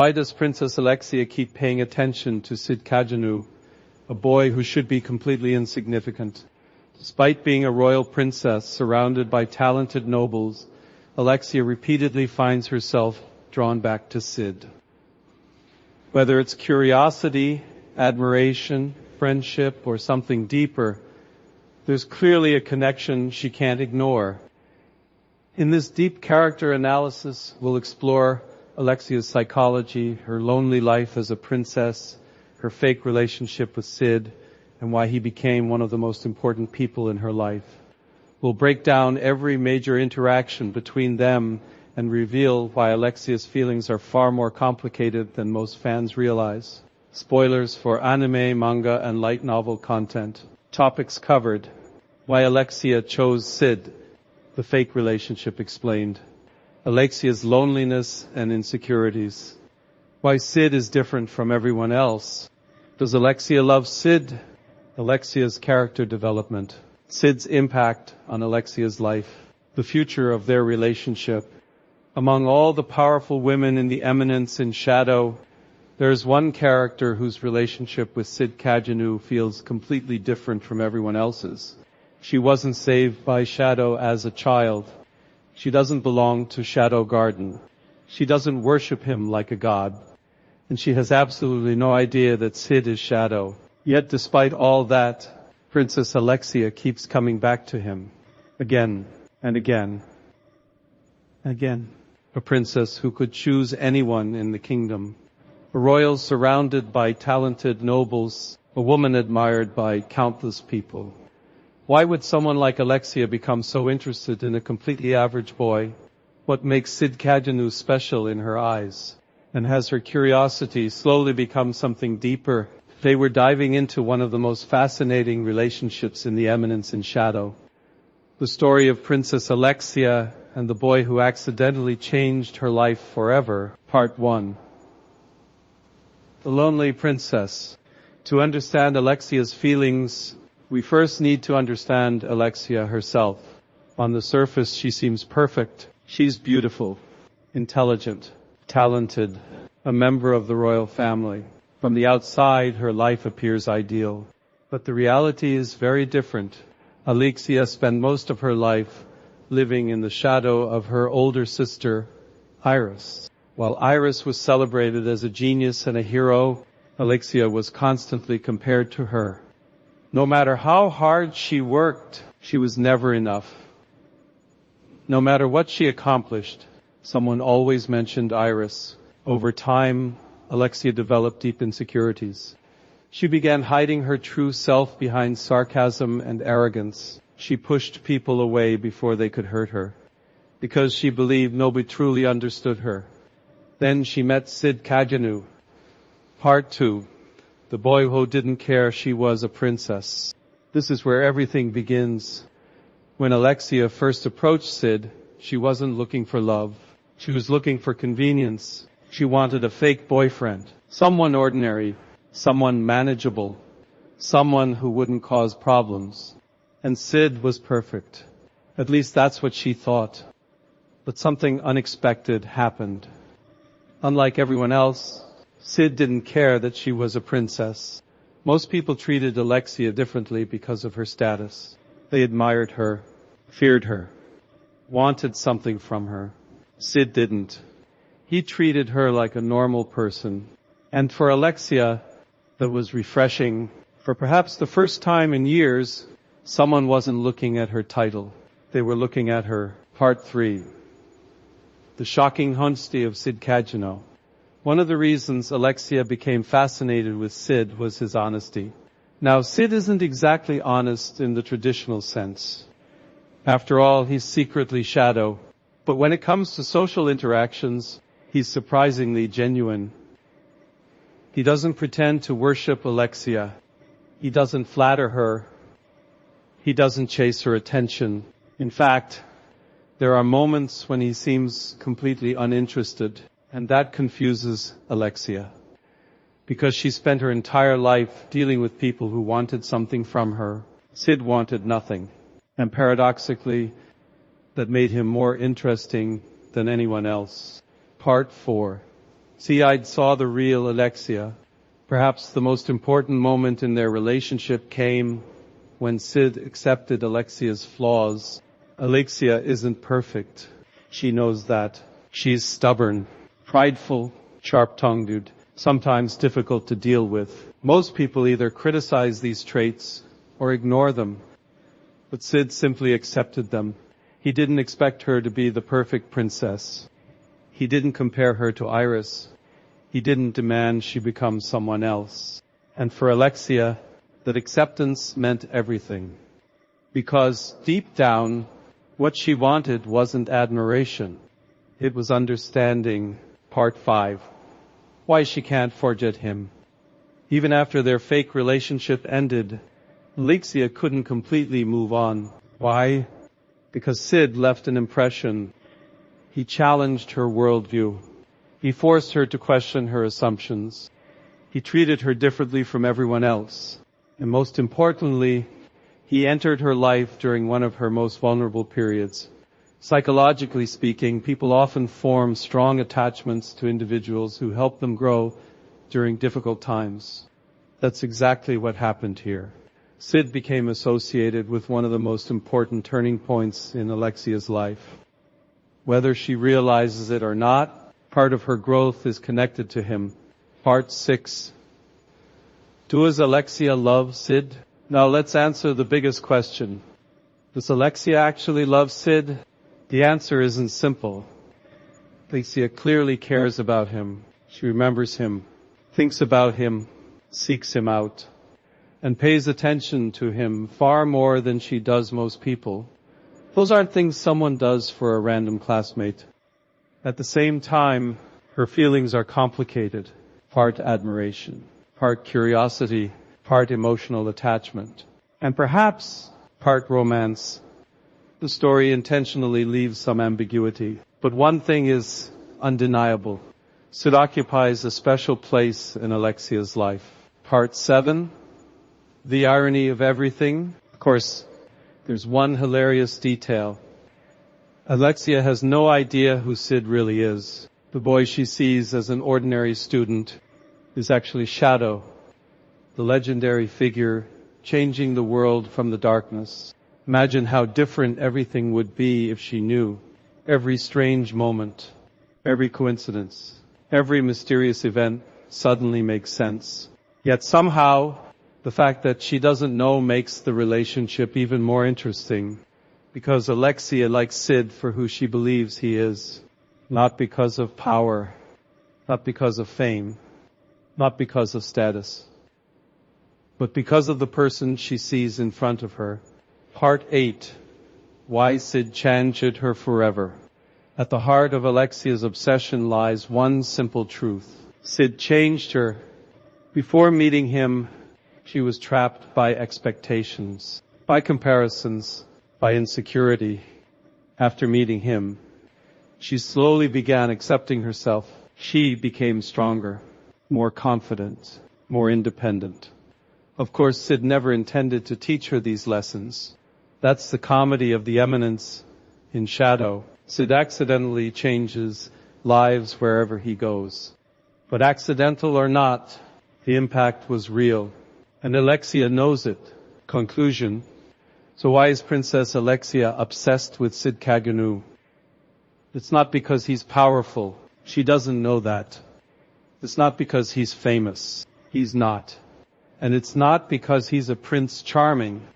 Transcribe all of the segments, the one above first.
Why does Princess Alexia keep paying attention to Cid Kagenou, a boy who should be completely insignificant? Despite being a royal princess surrounded by talented nobles, Alexia repeatedly finds herself drawn back to Cid. Whether it's curiosity, admiration, friendship, or something deeper, there's clearly a connection she can't ignore. In this deep character analysis, we'll explore Alexia's psychology, her lonely life as a princess, her fake relationship with Cid, and why he became one of the most important people in her life. We'll break down every major interaction between them and reveal why Alexia's feelings are far more complicated than most fans realize. Spoilers for anime, manga, and light novel content. Topics covered. Why Alexia chose Cid. The fake relationship explained. Alexia's loneliness and insecurities. Why Cid is different from everyone else. Does Alexia love Cid? Alexia's character development. Cid's impact on Alexia's life. The future of their relationship. Among all the powerful women in the Eminence in Shadow, there is one character whose relationship with Cid Kagenou feels completely different from everyone else's. She wasn't saved by Shadow as a child. She doesn't belong to Shadow Garden. She doesn't worship him like a god. And she has absolutely no idea that Cid is Shadow. Yet despite all that, Princess Alexia keeps coming back to him. Again and again. Again. A princess who could choose anyone in the kingdom. A royal surrounded by talented nobles. A woman admired by countless people. Why would someone like Alexia become so interested in a completely average boy? What makes Cid Kagenou special in her eyes? And has her curiosity slowly become something deeper? Today we're diving into one of the most fascinating relationships in the Eminence in Shadow. The story of Princess Alexia and the boy who accidentally changed her life forever. Part 1. The Lonely Princess. To understand Alexia's feelings, we first need to understand Alexia herself. On the surface, she seems perfect. She's beautiful, intelligent, talented, a member of the royal family. From the outside, her life appears ideal. But the reality is very different. Alexia spent most of her life living in the shadow of her older sister, Iris. While Iris was celebrated as a genius and a hero, Alexia was constantly compared to her. No matter how hard she worked, she was never enough. No matter what she accomplished, someone always mentioned Iris. Over time, Alexia developed deep insecurities. She began hiding her true self behind sarcasm and arrogance. She pushed people away before they could hurt her, because she believed nobody truly understood her. Then she met Cid Kagenou. Part 2. The boy who didn't care she was a princess. This is where everything begins. When Alexia first approached Cid, she wasn't looking for love. She was looking for convenience. She wanted a fake boyfriend. Someone ordinary. Someone manageable. Someone who wouldn't cause problems. And Cid was perfect. At least that's what she thought. But something unexpected happened. Unlike everyone else, Cid didn't care that she was a princess. Most people treated Alexia differently because of her status. They admired her, feared her, wanted something from her. Cid didn't. He treated her like a normal person. And for Alexia, that was refreshing. For perhaps the first time in years, someone wasn't looking at her title. They were looking at her. Part 3. The shocking honesty of Cid Kagenou. One of the reasons Alexia became fascinated with Cid was his honesty. Now, Cid isn't exactly honest in the traditional sense. After all, he's secretly Shadow. But when it comes to social interactions, he's surprisingly genuine. He doesn't pretend to worship Alexia. He doesn't flatter her. He doesn't chase her attention. In fact, there are moments when he seems completely uninterested. And that confuses Alexia, because she spent her entire life dealing with people who wanted something from her. Cid wanted nothing, and paradoxically, that made him more interesting than anyone else. Part 4. Cid saw the real Alexia. Perhaps the most important moment in their relationship came when Cid accepted Alexia's flaws. Alexia isn't perfect. She knows that. She's stubborn, prideful, sharp-tongued, sometimes difficult to deal with. Most people either criticize these traits or ignore them. But Cid simply accepted them. He didn't expect her to be the perfect princess. He didn't compare her to Iris. He didn't demand she become someone else. And for Alexia, that acceptance meant everything. Because deep down, what she wanted wasn't admiration. It was understanding. Part 5. Why she can't forget him. Even after their fake relationship ended, Alexia couldn't completely move on. Why? Because Cid left an impression. He challenged her worldview. He forced her to question her assumptions. He treated her differently from everyone else. And most importantly, he entered her life during one of her most vulnerable periods. Psychologically speaking, people often form strong attachments to individuals who help them grow during difficult times. That's exactly what happened here. Cid became associated with one of the most important turning points in Alexia's life. Whether she realizes it or not, part of her growth is connected to him. Part 6. Does Alexia love Cid? Now let's answer the biggest question. Does Alexia actually love Cid? The answer isn't simple. Alexia clearly cares about him. She remembers him, thinks about him, seeks him out, and pays attention to him far more than she does most people. Those aren't things someone does for a random classmate. At the same time, her feelings are complicated. Part admiration, part curiosity, part emotional attachment, and perhaps part romance. The story intentionally leaves some ambiguity. But one thing is undeniable. Cid occupies a special place in Alexia's life. Part 7. The irony of everything. Of course, there's one hilarious detail. Alexia has no idea who Cid really is. The boy she sees as an ordinary student is actually Shadow, the legendary figure changing the world from the darkness. Imagine how different everything would be if she knew. Every strange moment, every coincidence, every mysterious event suddenly makes sense. Yet somehow, the fact that she doesn't know makes the relationship even more interesting. Because Alexia likes Cid for who she believes he is. Not because of power, not because of fame, not because of status, but because of the person she sees in front of her. Part 8. Why Cid changed her forever. At the heart of Alexia's obsession lies one simple truth. Cid changed her. Before meeting him, she was trapped by expectations, by comparisons, by insecurity. After meeting him, she slowly began accepting herself. She became stronger, more confident, more independent. Of course, Cid never intended to teach her these lessons. That's the comedy of the Eminence in Shadow. Cid accidentally changes lives wherever he goes. But accidental or not, the impact was real. And Alexia knows it. Conclusion. So why is Princess Alexia obsessed with Cid Kagenou? It's not because he's powerful. She doesn't know that. It's not because he's famous. He's not. And it's not because he's a Prince Charming.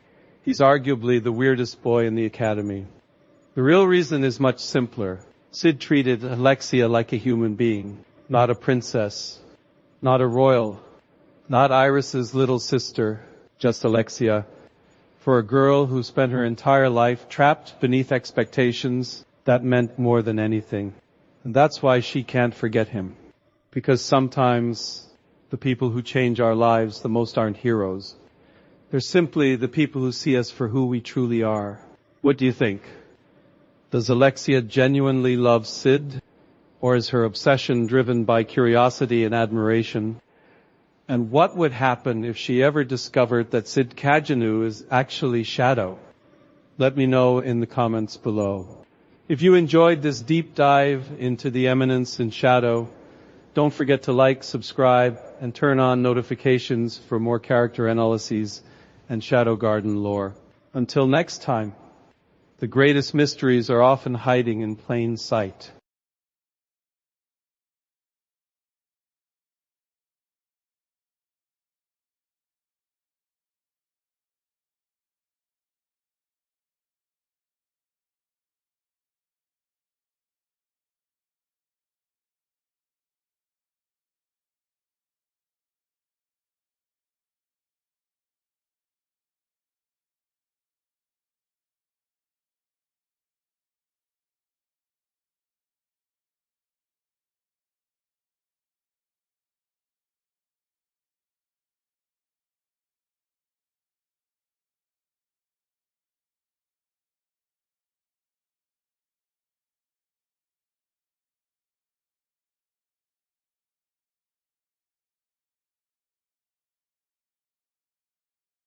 He's arguably the weirdest boy in the academy. The real reason is much simpler. Cid treated Alexia like a human being, not a princess, not a royal, not Iris's little sister, just Alexia. For a girl who spent her entire life trapped beneath expectations, that meant more than anything. And that's why she can't forget him. Because sometimes the people who change our lives the most aren't heroes. They're simply the people who see us for who we truly are. What do you think? Does Alexia genuinely love Cid? Or is her obsession driven by curiosity and admiration? And what would happen if she ever discovered that Cid Kagenou is actually Shadow? Let me know in the comments below. If you enjoyed this deep dive into the Eminence and Shadow, Don't forget to like, subscribe, and turn on notifications for more character analyses and Shadow Garden lore. Until next time, the greatest mysteries are often hiding in plain sight.